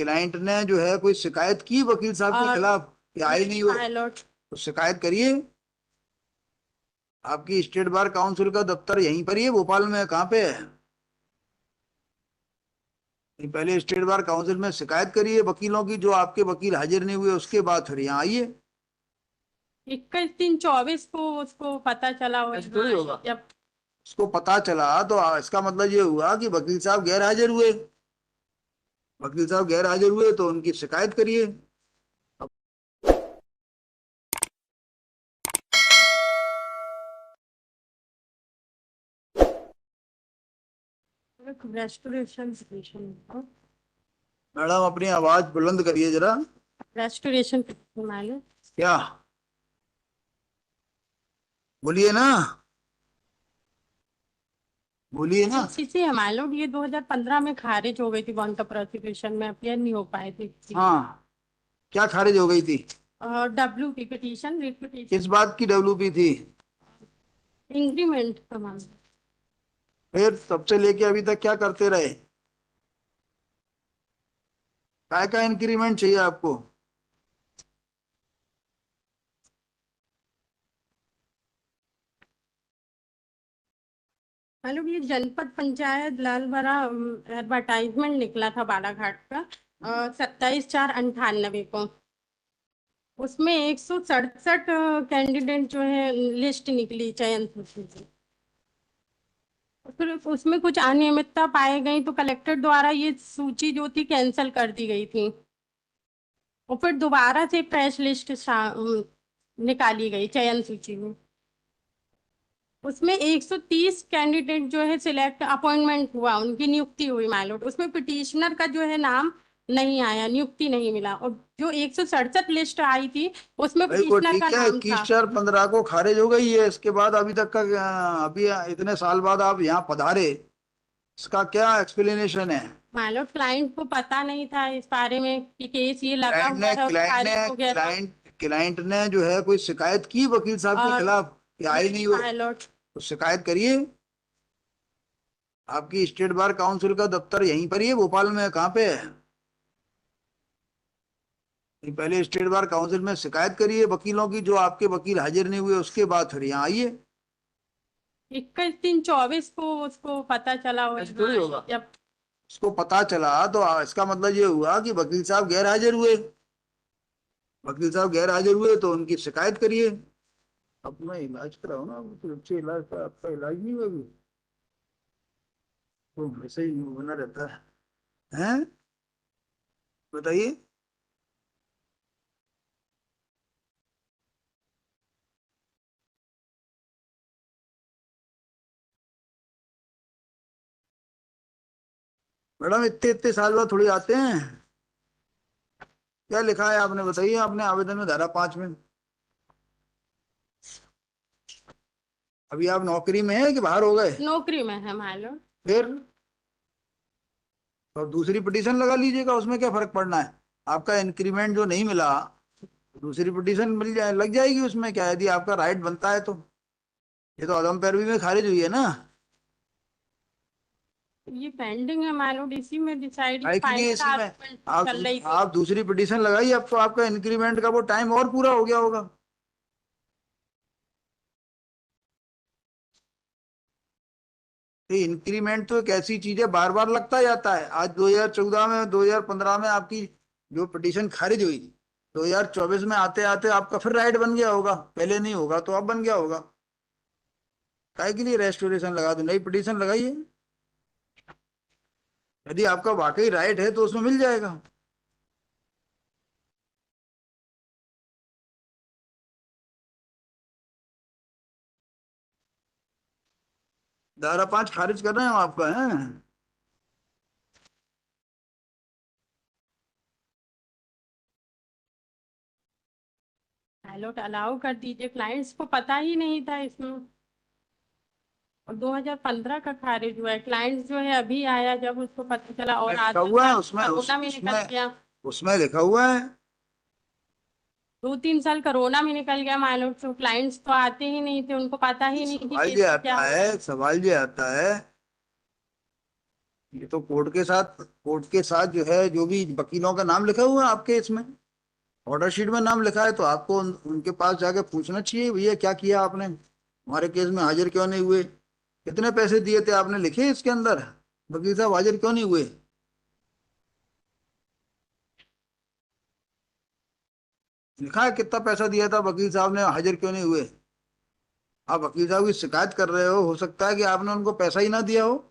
Client ने जो है कोई शिकायत की वकील साहब के खिलाफ कि आए नहीं हो, पायलट। तो शिकायत करिए। आपकी स्टेट बार काउंसिल का दफ्तर यहीं पर ही है, भोपाल में? कहाँ पे है? नहीं, पहले स्टेट बार काउंसिल में शिकायत करिए वकीलों की, जो आपके वकील हाजिर नहीं हुए, उसके बाद फिर यहाँ आइए। 21/3/24 को उसको पता चला ऐसे थोड़ी होगा होगा। जब। उसको पता चला तो इसका मतलब ये हुआ कि वकील साहब गैर हाजिर हुए। वकील साहब गैर हाजिर हुए तो उनकी शिकायत करिए। रेस्टोरेशन मैडम अपनी आवाज बुलंद करिए जरा। रेस्टोरेशन मालूम। क्या? बोलिए ना, बोलिए ना। सीसी है मालूम, ये 2015 में खारिज हो गई थी, वन का प्रोसिक्यूशन में अपियर नहीं हो पाए थे। हाँ, क्या खारिज हो गई थी? और डब्ल्यू की पिटीशन, रिट पिटीशन, किस बात की डब्ल्यूपी थी? इंक्रीमेंट का मामला। फिर तब से लेके अभी तक क्या करते रहे? काय का इंक्रीमेंट चाहिए आपको? मालूम, ये जनपद पंचायत लालबरा एडवर्टाइजमेंट निकला था बालाघाट का 27/4/98 को। उसमें 167 कैंडिडेट जो है लिस्ट निकली चयन सूची से। फिर उसमें कुछ अनियमितता पाई गई तो कलेक्टर द्वारा ये सूची जो थी कैंसिल कर दी गई थी, और फिर दोबारा से फ्रेश लिस्ट निकाली गई चयन सूची में। उसमें 130 कैंडिडेट जो है सिलेक्ट अपॉइंटमेंट हुआ, उनकी नियुक्ति हुई माइलॉट। उसमें पिटिशनर का जो है नाम नहीं आया, नियुक्ति नहीं मिला। और जो 167 लिस्ट आई थी उसमें भाई वो पिटिशनर का ठीक है, नाम था। 21/4/15 को खारिज हो गई है, इसके बाद अभी तक का अभी इतने साल बाद आप यहाँ पधारे, इसका क्या एक्सप्लेनेशन है? माइलॉट, क्लाइंट को पता नहीं था इस बारे में कि केस ये लगा क्लाइंट हुआ ने था और क्लाइंट ने खारिज हो गया था। क्लाइंट ने जो है कोई शिकायत की वकील साहब के और खिलाफ कि आए नहीं हो, पायलट। तो शिकायत करिए। आपकी स्टेट बार काउंसिल का दफ्तर यहीं पर ही है, भोपाल में? कहाँ पे है? नहीं, पहले स्टेट बार काउंसिल में शिकायत करिए वकीलों की, जो आपके वकील हाजिर नहीं हुए, उसके बाद फिर यहाँ आइए। 21/3/24 को उसको पता चला ऐसे थोड़ी होगा होगा। जब। उसको पता चला तो इसका मतलब ये हुआ कि वकील साहब गैर हाजिर हुए। वकील साहब गैर हाजिर हुए तो उनकी शिकायत करिए। अपना इलाज कराओ ना, तो अच्छे इलाज का आपका इलाज नहीं हुआ अभी? तो वैसे ही बना रहता है। हैं? बताइए। मैडम इतने इतने साल बाद थोड़ी आते हैं। क्या लिखा है आपने, बताइए, आपने आवेदन में धारा 5 में? अभी आप नौकरी में है कि बाहर हो गए? नौकरी में है मालूम। फिर तो दूसरी पिटीशन लगा लीजिएगा, उसमें क्या फर्क पड़ना है? आपका इंक्रीमेंट जो नहीं मिला, दूसरी पिटीशन मिल जाए, लग जाएगी, उसमें क्या है, यदि आपका राइट बनता है तो। ये तो अदम पैरवी में खारिज हुई है ना। ये पेंडिंग है मालूम, इसी में डिसाइड काहे के लिए फाइनल इसी में? आर्गुमेंट चल रही थी। आप दूसरी पिटीशन लगाइए, अब तो आपका इंक्रीमेंट का वो टाइम और पूरा हो गया होगा। इंक्रीमेंट तो एक ऐसी चीज है, बार बार लगता जाता है। आज 2014 में, 2015 में आपकी जो पिटीशन खारिज हुई, 2024 में आते आते आपका फिर राइट बन गया होगा, पहले नहीं होगा तो अब बन गया होगा। काहे के लिए रेस्टोरेशन लगा दो, नई पिटीशन लगाइए। यदि आपका वाकई राइट है तो उसमें मिल जाएगा। धारा 5 खारिज कर रहे हैं हम आपका, है? पायलट अलाउ कर दीजिए, क्लाइंट्स को पता ही नहीं था इसमें। और 2015 का खारिज हुआ है, क्लाइंट्स जो है अभी आया जब उसको पता चला, और लिखा आधा हुआ है साल उसमें, कोरोना में निकल उसमें गया। उसमें लिखा हुआ है। 2-3 साल कोरोना में निकल गया मालूम, तो क्लाइंट्स तो आते ही नहीं थे, उनको पता ही नहीं थी सवाल कि ये इसमें क्या आता हुआ है, है। सवाल ये आता है ये तो कोर्ट के साथ जो है, जो भी वकीलों का नाम लिखा हुआ है आपके इसमें ऑर्डर शीट में नाम लिखा है, तो आपको उनके पास जाके पूछना चाहिए, भैया क्या किया आपने, हमारे केस में हाजिर क्यों नहीं हुए, कितने पैसे दिए थे आपने, लिखे इसके अंदर, वकील साहब हाजिर क्यों नहीं हुए, लिखा है कितना पैसा दिया था, वकील साहब ने हाजिर क्यों नहीं हुए। आप वकील साहब की शिकायत कर रहे हो सकता है कि आपने उनको पैसा ही ना दिया हो।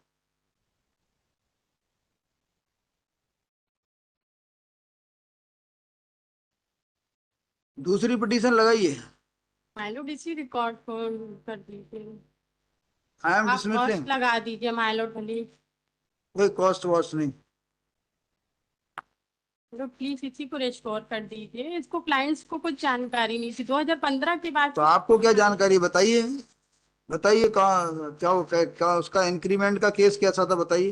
दूसरी पिटीशन लगाइए। माइलोड इसी रिकॉर्ड को कर दीजिए। आई एम आप डिसमिसिंग। कॉस्ट लगा दीजिए माइलोड वाली। कोई कॉस्ट वॉस्ट नहीं। तो प्लीज इसी को रिस्टोर कर दीजिए, इसको क्लाइंट्स को कुछ जानकारी नहीं थी 2015 के बाद तो से। आपको क्या जानकारी है? बताइए, बताइए कहाँ क्या क्या उसका इंक्रीमेंट का केस कैसा था, बताइए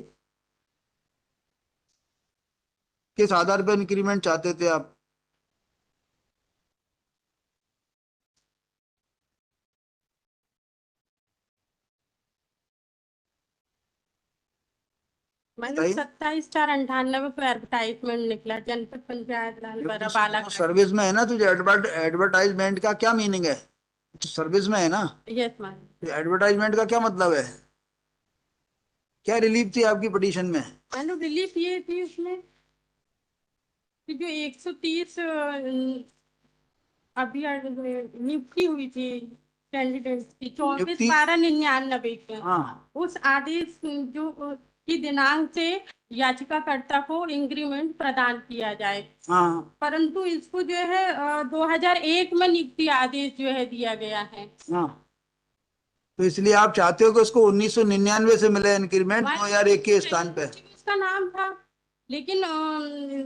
किस आधार पर इंक्रीमेंट चाहते थे आप। मतलब बताइए। 27/4/98 को एडवर्टाइजमेंट निकला, जनपद पंचायत जब लालबरा तो बालाघाट। सर्विस में है ना, तो एडवर्टाइजमेंट का क्या मीनिंग है, तो सर्विस में है ना, यस मैम। तो एडवर्टाइजमेंट का क्या मतलब है, क्या रिलीफ थी आपकी पिटीशन में। मतलब रिलीफ ये थी उसमें कि जो 130 अभी नियुक्ति हुई थी कैंडिडेट की चौबीस नियुक्ति। बारह निन्यानबे के, हाँ। उस आदेश जो की दिनांक से याचिकाकर्ता को इंक्रीमेंट प्रदान किया जाए, हाँ। परंतु इसको जो है 2001 में नियुक्ति आदेश जो है दिया गया है। हाँ। तो इसलिए आप चाहते हो कि उसको 1999 से मिले इंक्रीमेंट हमारे 2001 के स्थान पे। सूची में उसका नाम था, लेकिन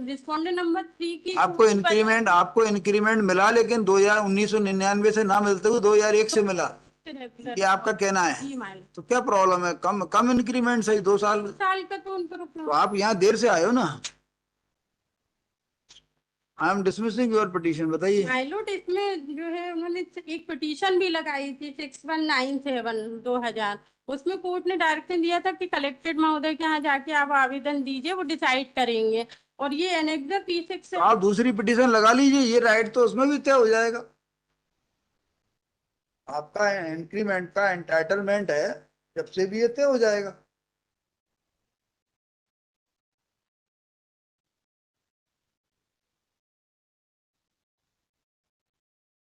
रिस्पोंडेंट नंबर 3 की सूची आपको इंक्रीमेंट मिला, लेकिन 1999 से ना मिलते हुए 2001 से मिला, रेगुलर ये आपका कहना है। जी माइल। तो क्या प्रॉब्लम है, कम कम इंक्रीमेंट सही 2 साल। 2 साल का तो उनको तो रुकना। आप यहाँ देर से आए हो ना। I am dismissing your petition, बताइए। माइलोट इसमें जो है उन्होंने एक पिटीशन भी लगाई थी 6197/2000। उसमें कोर्ट ने डायरेक्शन दिया था कि कलेक्टेड महोदय के यहाँ जाके आप आवेदन दीजिए, वो डिसाइड करेंगे। और ये एनेक्सर P6 तो आप दूसरी पिटीशन लगा लीजिए, ये राइट तो उसमें भी तय हो जाएगा। आपका इंक्रीमेंट का एंटाइटलमेंट है, जब से भी ये तय हो जाएगा।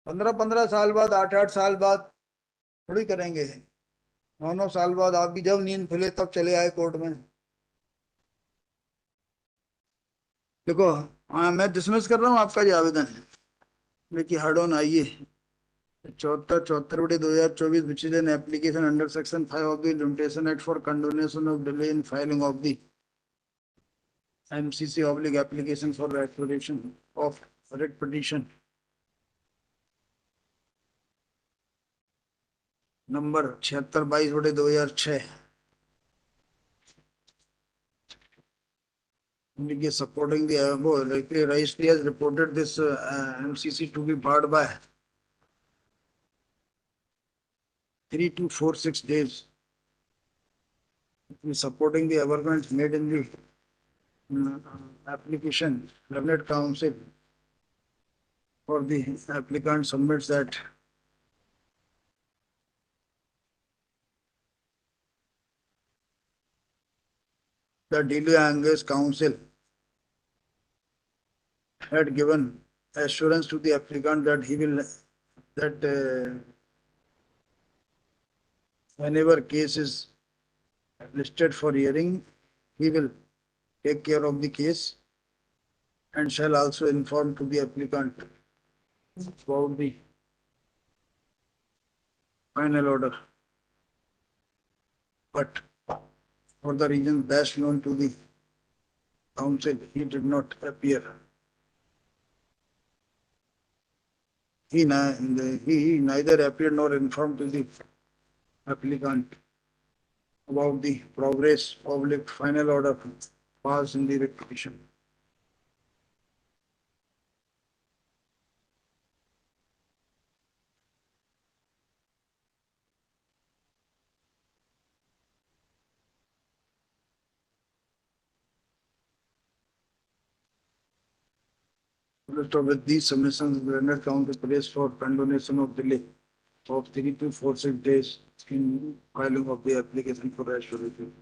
15-15 साल बाद, 8-8 साल बाद थोड़ी करेंगे। 9-9 साल बाद आपकी जब नींद खुले तब चले आए कोर्ट में। देखो, हाँ मैं डिसमिस कर रहा हूँ आपका ये आवेदन, देखिए हेड ऑन आइए। 74/74/2024 which is an application under section 5 of the Limitation Act for condonation of delay in filing of the MCC oblique application for restoration of writ petition number 76/22/2006। Supporting the above, registry has reported this MCC to be barred by 3 to 4 6 days. Supporting the averment made in the application, Learned Counsel for the applicant submits that the Delhi Angus Council had given assurance to the applicant that he will, that whenever case is listed for hearing, he will take care of the case and shall also inform to the applicant about the final order. But for the reason best known to the council, he did not appear. He neither appeared nor informed to the applicant about the progress of the final order passed in the petition. List of with these submissions, Leonard County Police for condonation of delay of 3 to 46 days in filing of the application for rational review.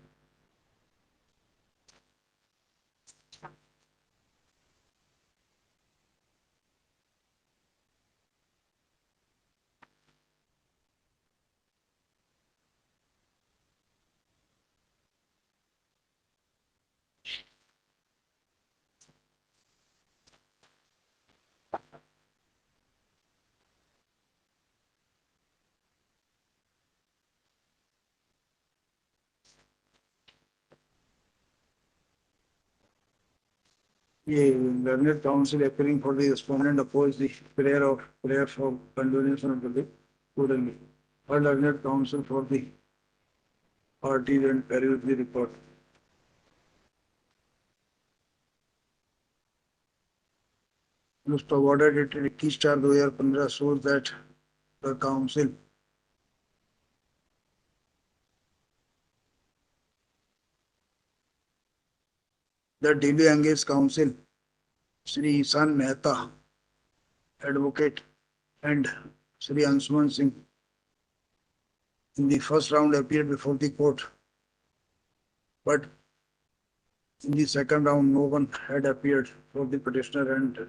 Yeah, Learned Council appearing for the respondent oppose the prayer for condonation of delay prudently. Or Learned Council for the parties and carry the report. Most awarded it 21 star 2015 shows that the council the daily engaged council Sri Isan Mehta advocate and Sri Anshuman Singh in the first round appeared before the court, but in the second round no one had appeared for the petitioner and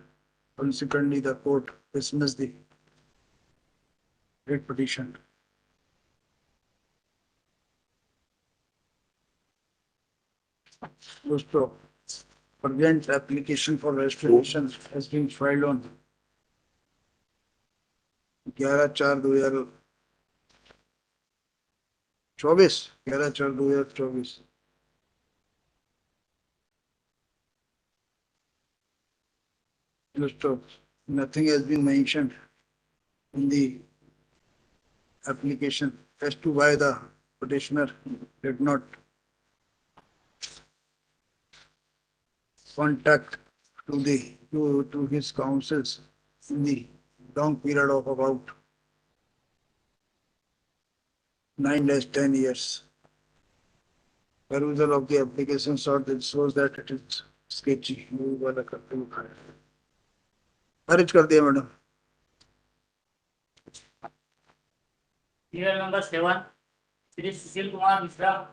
consequently the court dismissed the writ petition. Dosto, urgent application for restoration has been filed on 11/4/2024 11/4/2024. Dosto, nothing has been mentioned in the application as to why the petitioner did not contact to his counsels in the long period of about 9-10 years. Perusal of the application sort that shows that it is sketchy. खारिज कर दिया madam. Serial number 7, Shri Sushil Kumar Mishra,